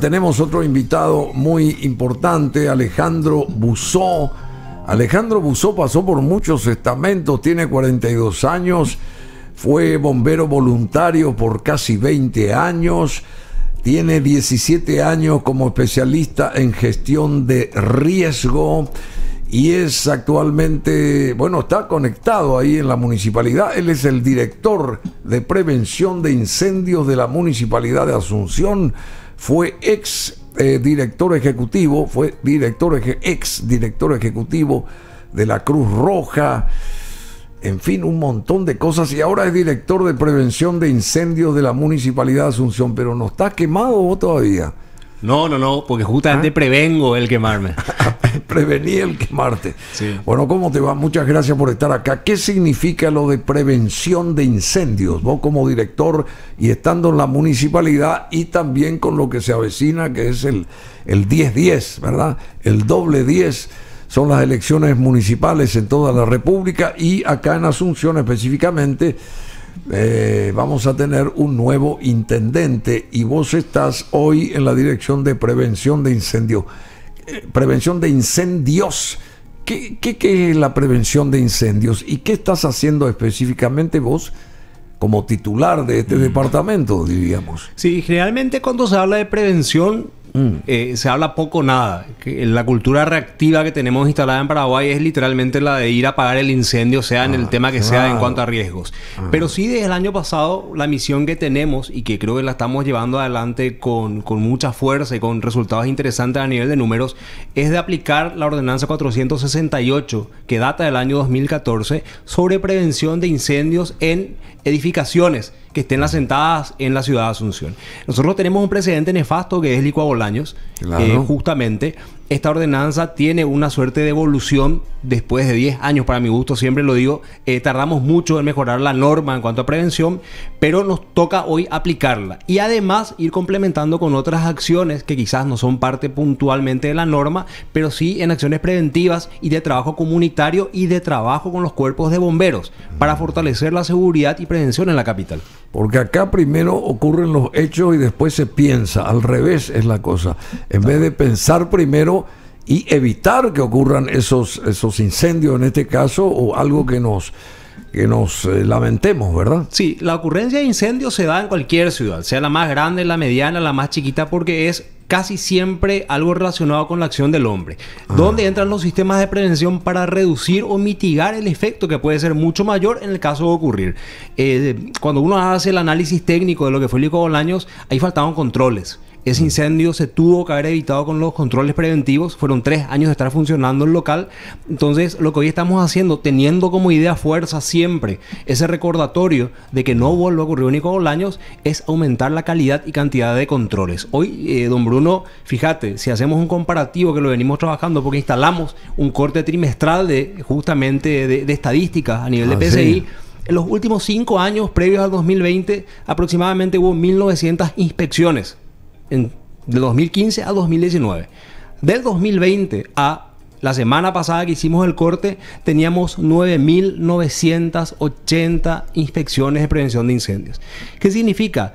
tenemos otro invitado muy importante, Alejandro Buzó. Alejandro Buzó pasó por muchos estamentos, tiene 42 años, fue bombero voluntario por casi 20 años, tiene 17 años como especialista en gestión de riesgo y es actualmente, bueno, está conectado ahí en la municipalidad. Él es el director de prevención de incendios de la municipalidad de Asunción, fue ex director ejecutivo, ex director ejecutivo de la Cruz Roja, en fin, un montón de cosas, y ahora es director de prevención de incendios de la municipalidad de Asunción. Pero no está quemado vos todavía. No, porque justamente prevengo el quemarme. Prevení el quemarte. Sí. Bueno, ¿cómo te va? Muchas gracias por estar acá. ¿Qué significa lo de prevención de incendios? Vos como director y estando en la municipalidad y también con lo que se avecina, que es el 10-10, ¿verdad? El doble 10 son las elecciones municipales en toda la República y acá en Asunción específicamente. Vamos a tener un nuevo intendente y vos estás hoy en la dirección de prevención de incendios. Prevención de incendios. ¿Qué es la prevención de incendios? ¿Y qué estás haciendo específicamente vos como titular de este departamento, diríamos? Sí, generalmente cuando se habla de prevención se habla poco o nada. La cultura reactiva que tenemos instalada en Paraguay es literalmente la de ir a apagar el incendio, sea en el tema que sea en cuanto a riesgos. Pero sí, desde el año pasado, la misión que tenemos y que creo que la estamos llevando adelante con mucha fuerza y con resultados interesantes a nivel de números, es de aplicar la ordenanza 468, que data del año 2014, sobre prevención de incendios en edificaciones que estén asentadas en la ciudad de Asunción. Nosotros tenemos un precedente nefasto que es Licua Bolaños. Claro. Justamente esta ordenanza tiene una suerte de evolución después de 10 años, para mi gusto, siempre lo digo. Tardamos mucho en mejorar la norma en cuanto a prevención, pero nos toca hoy aplicarla y además ir complementando con otras acciones que quizás no son parte puntualmente de la norma, pero sí en acciones preventivas y de trabajo comunitario y de trabajo con los cuerpos de bomberos para fortalecer la seguridad y prevención en la capital. Porque acá primero ocurren los hechos y después se piensa. Al revés es la cosa. En vez de pensar primero y evitar que ocurran esos incendios en este caso, o algo que nos lamentemos, ¿verdad? Sí, la ocurrencia de incendios se da en cualquier ciudad, sea la más grande, la mediana, la más chiquita, porque es casi siempre algo relacionado con la acción del hombre. ¿Dónde entran los sistemas de prevención para reducir o mitigar el efecto que puede ser mucho mayor en el caso de ocurrir? Cuando uno hace el análisis técnico de lo que fue Licua Bolaños, ahí faltaban controles. Ese incendio se tuvo que haber evitado con los controles preventivos. Fueron 3 años de estar funcionando el local. Entonces, lo que hoy estamos haciendo, teniendo como idea fuerza siempre ese recordatorio de que no vuelva a ocurrir Licua Bolaños, es aumentar la calidad y cantidad de controles. Hoy, don Bruno, fíjate, si hacemos un comparativo que lo venimos trabajando porque instalamos un corte trimestral justamente de estadísticas a nivel de PCI. Sí. En los últimos 5 años, previos al 2020, aproximadamente hubo 1.900 inspecciones. De 2015 a 2019. Del 2020 a la semana pasada que hicimos el corte, teníamos 9.980 inspecciones de prevención de incendios. ¿Qué significa?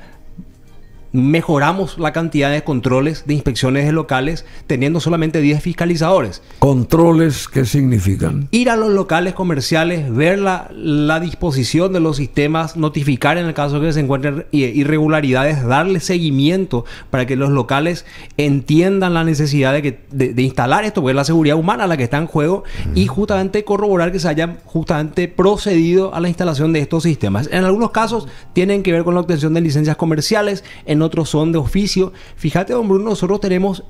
Mejoramos la cantidad de controles de inspecciones de locales teniendo solamente 10 fiscalizadores. ¿Controles qué significan? Ir a los locales comerciales, ver la disposición de los sistemas, notificar en el caso que se encuentren irregularidades, darle seguimiento para que los locales entiendan la necesidad de instalar esto, porque es la seguridad humana la que está en juego, y justamente corroborar que se haya justamente procedido a la instalación de estos sistemas. En algunos casos tienen que ver con la obtención de licencias comerciales, en otros son de oficio. Fíjate, don Bruno, nosotros tenemos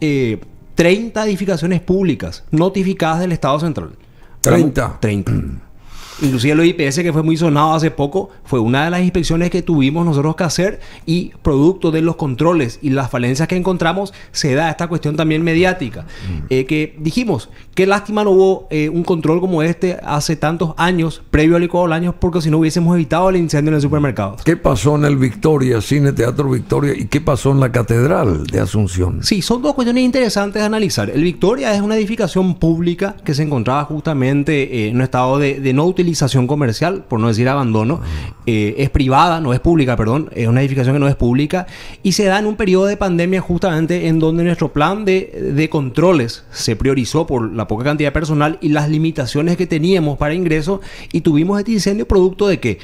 30 edificaciones públicas notificadas del Estado Central. 30. Inclusive el IPS, que fue muy sonado hace poco, fue una de las inspecciones que tuvimos nosotros que hacer, y producto de los controles y las falencias que encontramos, se da esta cuestión también mediática. Que dijimos, qué lástima no hubo un control como este hace tantos años, previo al Licua Bolaños, porque si no hubiésemos evitado el incendio en el supermercado. ¿Qué pasó en el Victoria, Cine Teatro Victoria, y qué pasó en la Catedral de Asunción? Sí, son dos cuestiones interesantes de analizar. El Victoria es una edificación pública que se encontraba justamente en un estado de no utilización utilización comercial, por no decir abandono. Es privada, no es pública, perdón. Es una edificación que no es pública. Y se da en un periodo de pandemia justamente en donde nuestro plan de controles se priorizó por la poca cantidad de personal y las limitaciones que teníamos para ingreso. Y tuvimos este incendio producto de ¿qué?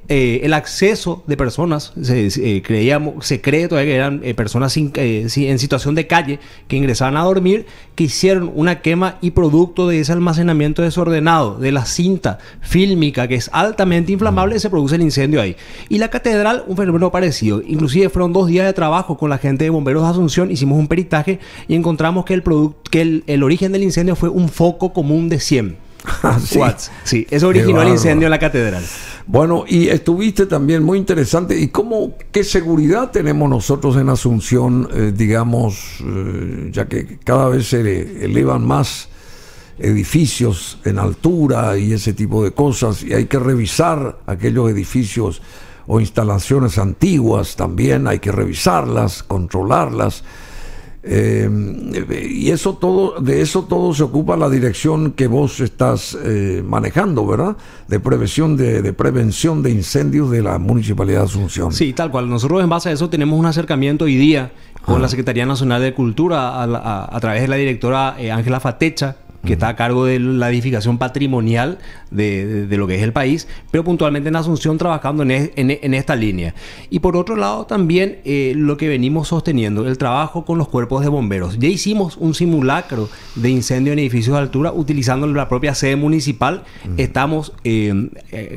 El acceso de personas, se cree todavía que eran personas en situación de calle que ingresaban a dormir, que hicieron una quema y producto de ese almacenamiento desordenado de la cinta fílmica que es altamente inflamable se produce el incendio ahí. Y la catedral, un fenómeno parecido. Inclusive fueron 2 días de trabajo con la gente de Bomberos de Asunción, hicimos un peritaje y encontramos que el origen del incendio fue un foco común de 100 watts. Sí, eso originó el incendio en la catedral. Bueno, y estuviste también muy interesante. ¿Y qué seguridad tenemos nosotros en Asunción, ya que cada vez se elevan más edificios en altura y ese tipo de cosas, y hay que revisar aquellos edificios o instalaciones antiguas también, hay que revisarlas, controlarlas? Y de eso todo se ocupa la dirección que vos estás manejando, ¿verdad? De prevención de incendios de la Municipalidad de Asunción. Sí, tal cual. Nosotros en base a eso tenemos un acercamiento hoy día con la Secretaría Nacional de Cultura a través de la directora Ángela Fatecha, que está a cargo de la edificación patrimonial de lo que es el país, pero puntualmente en Asunción trabajando en esta línea. Y por otro lado también lo que venimos sosteniendo, el trabajo con los cuerpos de bomberos. Ya hicimos un simulacro de incendio en edificios de altura utilizando la propia sede municipal. Estamos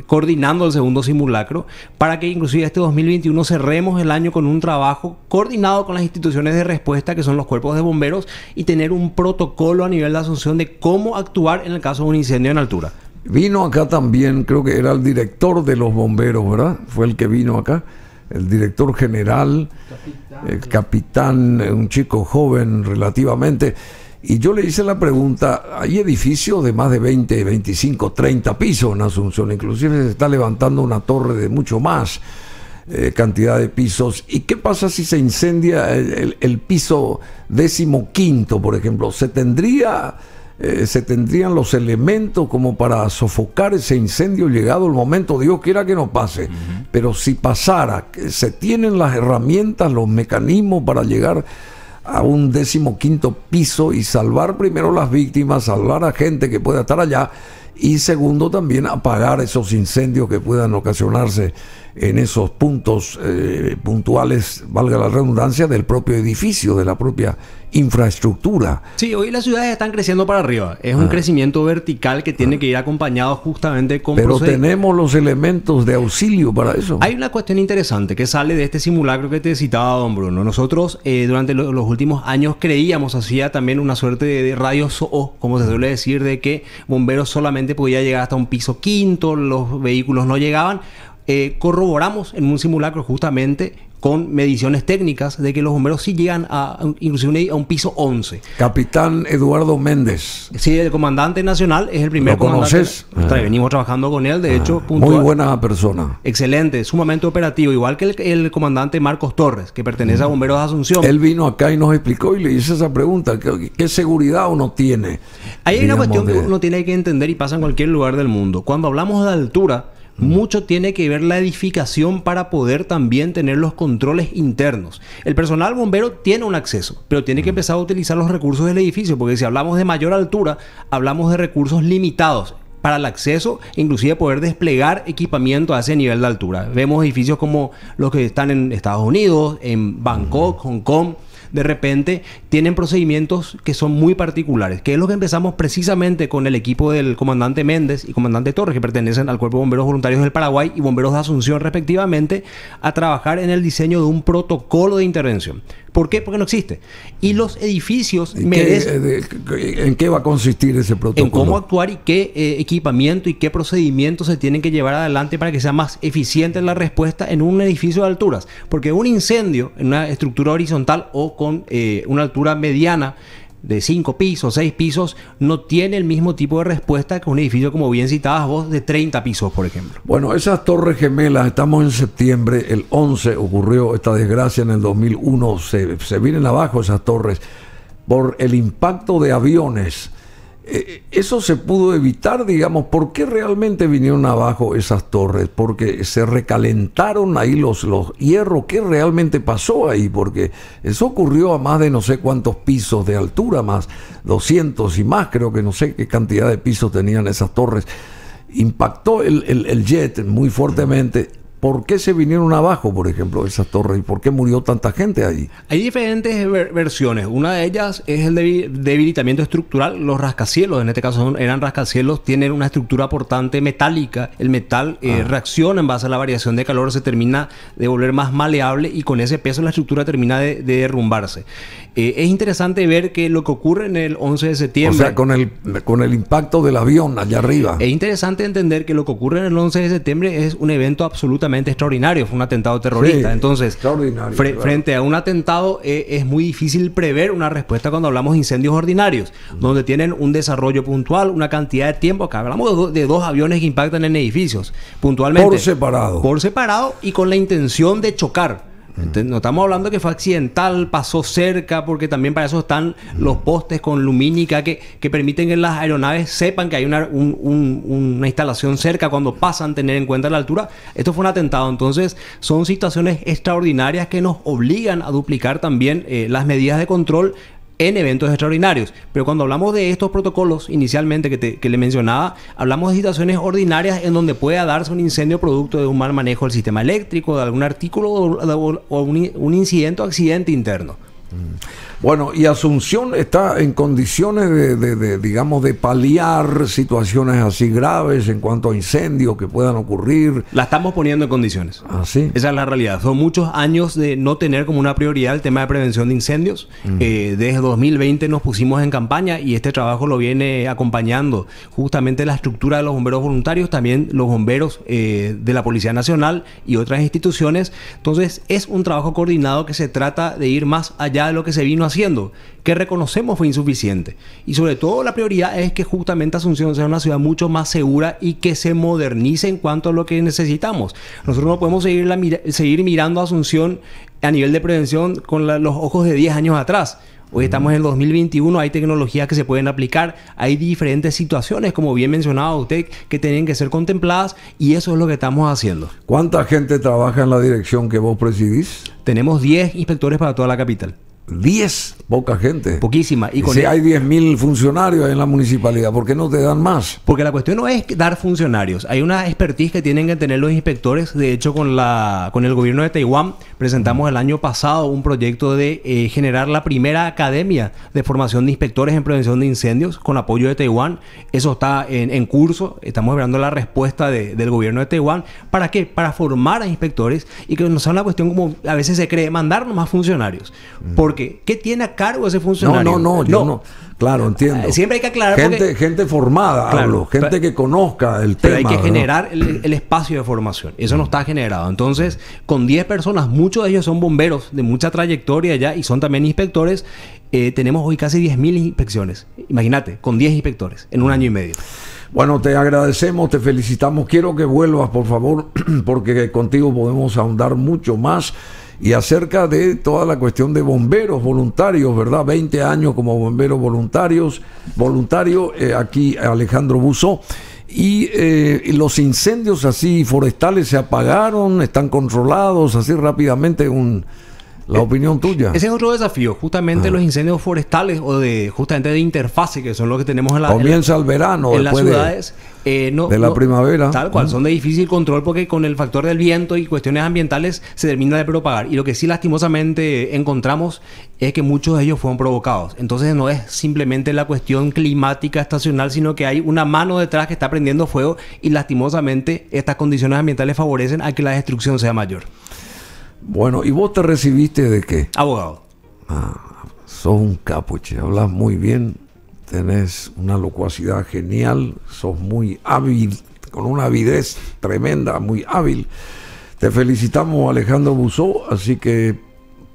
coordinando el segundo simulacro para que inclusive este 2021 cerremos el año con un trabajo coordinado con las instituciones de respuesta que son los cuerpos de bomberos y tener un protocolo a nivel de Asunción de cómo actuar en el caso de un incendio en altura. Vino acá también, creo que era el director de los bomberos, ¿verdad? Fue el que vino acá, el director general, el capitán, un chico joven relativamente. Y yo le hice la pregunta, hay edificios de más de 20, 25, 30 pisos en Asunción, inclusive se está levantando una torre de mucho más cantidad de pisos. ¿Y qué pasa si se incendia el piso 15º, por ejemplo? ¿Se tendrían los elementos como para sofocar ese incendio llegado el momento? Dios quiera que no pase, pero si pasara, ¿se tienen las herramientas, los mecanismos para llegar a un 15º piso y salvar primero las víctimas, salvar a gente que pueda estar allá, y segundo también apagar esos incendios que puedan ocasionarse en esos puntos puntuales, valga la redundancia, del propio edificio, de la propia infraestructura? Sí, hoy las ciudades están creciendo para arriba. Es un crecimiento vertical que tiene que ir acompañado justamente con... Pero tenemos los elementos de auxilio para eso. Hay una cuestión interesante que sale de este simulacro que te citaba don Bruno. Nosotros durante los últimos años creíamos, hacía también una suerte de radio SOO, como se suele decir, de que bomberos solamente podía llegar hasta un piso 5º, los vehículos no llegaban. Corroboramos en un simulacro justamente con mediciones técnicas de que los bomberos sí llegan inclusive a un piso 11. Capitán Eduardo Méndez. Sí, el comandante nacional, es el primer ¿Lo conoces? Venimos trabajando con él, de hecho. Muy buena persona. Excelente, sumamente operativo, igual que el comandante Marcos Torres, que pertenece a Bomberos de Asunción. Él vino acá y nos explicó y le hice esa pregunta, ¿qué seguridad uno tiene? Hay una cuestión que uno tiene que entender y pasa en cualquier lugar del mundo. Cuando hablamos de altura, mucho tiene que ver la edificación para poder también tener los controles internos. El personal bombero tiene un acceso, pero tiene que empezar a utilizar los recursos del edificio, porque si hablamos de mayor altura, hablamos de recursos limitados para el acceso, inclusive poder desplegar equipamiento a ese nivel de altura. Vemos edificios como los que están en Estados Unidos, en Bangkok, Hong Kong. De repente tienen procedimientos que son muy particulares, que es lo que empezamos precisamente con el equipo del comandante Méndez y comandante Torres, que pertenecen al Cuerpo de Bomberos Voluntarios del Paraguay y Bomberos de Asunción respectivamente, a trabajar en el diseño de un protocolo de intervención. ¿Por qué? Porque no existe. Y los edificios merecen... ¿En qué va a consistir ese protocolo? En cómo actuar y qué equipamiento y qué procedimientos se tienen que llevar adelante para que sea más eficiente la respuesta en un edificio de alturas. Porque un incendio en una estructura horizontal o con una altura mediana de 5 pisos, 6 pisos, no tiene el mismo tipo de respuesta que un edificio, como bien citabas vos, de 30 pisos, por ejemplo. Bueno, esas torres gemelas, estamos en septiembre, el 11 ocurrió esta desgracia en el 2001, se vienen abajo esas torres por el impacto de aviones Eso se pudo evitar, digamos. ¿Por qué realmente vinieron abajo esas torres? Porque se recalentaron ahí los hierros. ¿Qué realmente pasó ahí? Porque eso ocurrió a más de no sé cuántos pisos de altura, más 200 y más, creo que no sé qué cantidad de pisos tenían esas torres. Impactó el jet muy fuertemente. ¿Por qué se vinieron abajo, por ejemplo, esas torres? ¿Y por qué murió tanta gente ahí? Hay diferentes versiones. Una de ellas es el debilitamiento estructural. Los rascacielos, en este caso eran rascacielos, tienen una estructura portante metálica. El metal reacciona en base a la variación de calor, se termina de volver más maleable y con ese peso la estructura termina de derrumbarse. Es interesante ver que lo que ocurre en el 11 de septiembre... O sea, con el impacto del avión allá arriba. Es interesante entender que lo que ocurre en el 11 de septiembre es un evento absolutamente extraordinario. Fue un atentado terrorista. Sí, entonces, frente a un atentado es muy difícil prever una respuesta cuando hablamos de incendios ordinarios, donde tienen un desarrollo puntual, una cantidad de tiempo. Acá hablamos de dos aviones que impactan en edificios, puntualmente. Por separado y con la intención de chocar. No estamos hablando que fue accidental, pasó cerca, porque también para eso están los postes con lumínica que permiten que las aeronaves sepan que hay una instalación cerca cuando pasan, tener en cuenta la altura. Esto fue un atentado, entonces son situaciones extraordinarias que nos obligan a duplicar también las medidas de control en eventos extraordinarios. Pero cuando hablamos de estos protocolos inicialmente que le mencionaba, hablamos de situaciones ordinarias en donde pueda darse un incendio producto de un mal manejo del sistema eléctrico, de algún artículo o un incidente o accidente interno. Bueno, y Asunción está en condiciones digamos, de paliar situaciones así graves en cuanto a incendios que puedan ocurrir. La estamos poniendo en condiciones. ¿Ah, sí? Esa es la realidad. Son muchos años de no tener como una prioridad el tema de prevención de incendios. Desde 2020 nos pusimos en campaña y este trabajo lo viene acompañando justamente la estructura de los bomberos voluntarios, también los bomberos de la Policía Nacional y otras instituciones. Entonces, es un trabajo coordinado que se trata de ir más allá de lo que se vino haciendo, que reconocemos fue insuficiente. Y sobre todo la prioridad es que justamente Asunción sea una ciudad mucho más segura y que se modernice en cuanto a lo que necesitamos. Nosotros no podemos seguir mirando a Asunción a nivel de prevención con los ojos de 10 años atrás. Hoy estamos en el 2021, hay tecnologías que se pueden aplicar, hay diferentes situaciones, como bien mencionaba usted, que tienen que ser contempladas y eso es lo que estamos haciendo. ¿Cuánta gente trabaja en la dirección que vos presidís? Tenemos 10 inspectores para toda la capital. 10, poca gente. Poquísima. Y si hay 10.000 funcionarios en la municipalidad, ¿por qué no te dan más? Porque la cuestión no es dar funcionarios. Hay una expertise que tienen que tener los inspectores. De hecho, con el gobierno de Taiwán presentamos el año pasado un proyecto de generar la primera academia de formación de inspectores en prevención de incendios con apoyo de Taiwán. Eso está en curso. Estamos esperando la respuesta del gobierno de Taiwán. ¿Para qué? Para formar a inspectores y que no sea una cuestión como a veces se cree, mandar más funcionarios. Porque ¿qué tiene a cargo ese funcionario? No. Claro, entiendo. Siempre hay que aclarar. Gente formada, claro, gente que conozca el tema. Pero hay que generar el espacio de formación. Eso no está generado. Entonces, con 10 personas, muchos de ellos son bomberos de mucha trayectoria ya y son también inspectores. Tenemos hoy casi 10.000 inspecciones. Imagínate, con 10 inspectores en un año y medio. Bueno, te agradecemos, te felicitamos. Quiero que vuelvas, por favor, porque contigo podemos ahondar mucho más. Y acerca de toda la cuestión de bomberos voluntarios, ¿verdad? 20 años como bomberos voluntario, aquí Alejandro Buzó. Y los incendios así forestales se apagaron, están controlados así rápidamente. La opinión tuya. Ese es otro desafío, justamente los incendios forestales o justamente de interfase, que son los que tenemos en Comienza el verano, en las ciudades. De la primavera. Tal cual, son de difícil control porque con el factor del viento y cuestiones ambientales se termina de propagar. Y lo que sí lastimosamente encontramos es que muchos de ellos fueron provocados. Entonces no es simplemente la cuestión climática estacional, sino que hay una mano detrás que está prendiendo fuego y lastimosamente estas condiciones ambientales favorecen a que la destrucción sea mayor. Bueno, ¿y vos te recibiste de qué? Abogado. Sos un capuche, hablas muy bien, tenés una locuacidad genial, sos muy hábil, con una avidez tremenda, muy hábil. Te felicitamos, Alejandro Buzó, así que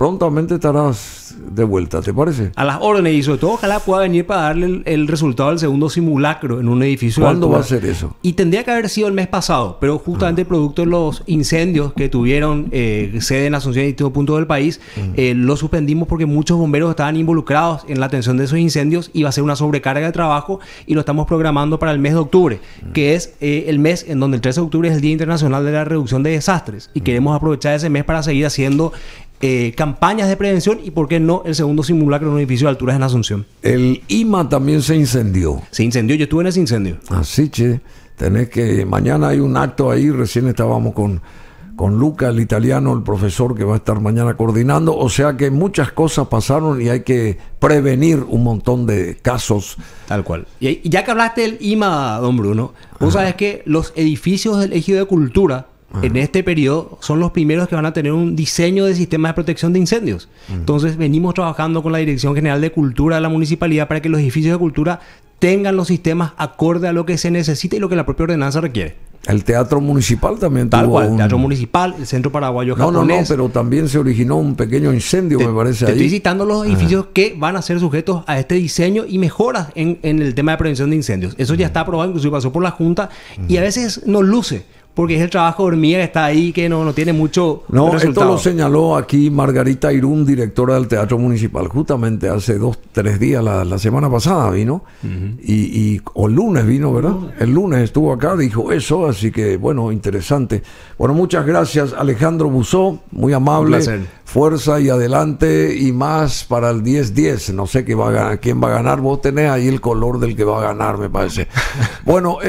prontamente estarás de vuelta, ¿te parece? A las órdenes, y sobre todo ojalá pueda venir para darle el resultado del segundo simulacro en un edificio. ¿Cuándo va a ser eso? Y tendría que haber sido el mes pasado, pero justamente producto de los incendios que tuvieron sede en Asunción y distintos puntos del país, lo suspendimos porque muchos bomberos estaban involucrados en la atención de esos incendios. Iba a ser una sobrecarga de trabajo y lo estamos programando para el mes de octubre, que es el mes en donde el 13 de octubre es el Día Internacional de la Reducción de Desastres, y queremos aprovechar ese mes para seguir haciendo campañas de prevención y, ¿por qué no?, el segundo simulacro en un edificio de alturas en Asunción. El IMA también se incendió. Se incendió, yo estuve en ese incendio. Así, che, tenés que... Mañana hay un acto ahí, recién estábamos con Luca, el italiano, el profesor que va a estar mañana coordinando. O sea que muchas cosas pasaron y hay que prevenir un montón de casos. Tal cual. Y ya que hablaste del IMA, don Bruno, vos sabés que los edificios del Ejido de Cultura en este periodo son los primeros que van a tener un diseño de sistema de protección de incendios. Entonces venimos trabajando con la Dirección General de Cultura de la Municipalidad para que los edificios de cultura tengan los sistemas acorde a lo que se necesita y lo que la propia ordenanza requiere. El Teatro Municipal también Tal tuvo cual, el Teatro Municipal, el Centro Paraguayo Japonés. No, pero también se originó un pequeño incendio, me parece, te ahí. estoy citando los edificios que van a ser sujetos a este diseño y mejoras en el tema de prevención de incendios. Eso ya está aprobado, inclusive pasó por la Junta, y a veces nos luce, porque es el trabajo de hormiga que está ahí, que no tiene mucho resultado. Esto lo señaló aquí Margarita Irún, directora del Teatro Municipal, justamente hace 2-3 días, la semana pasada vino, o el lunes vino, ¿verdad? El lunes estuvo acá, dijo eso, así que, bueno, interesante. Bueno, muchas gracias, Alejandro Buzó, muy amable, fuerza y adelante, y más para el 10-10, no sé quién va a ganar, vos tenés ahí el color del que va a ganar, me parece. Bueno,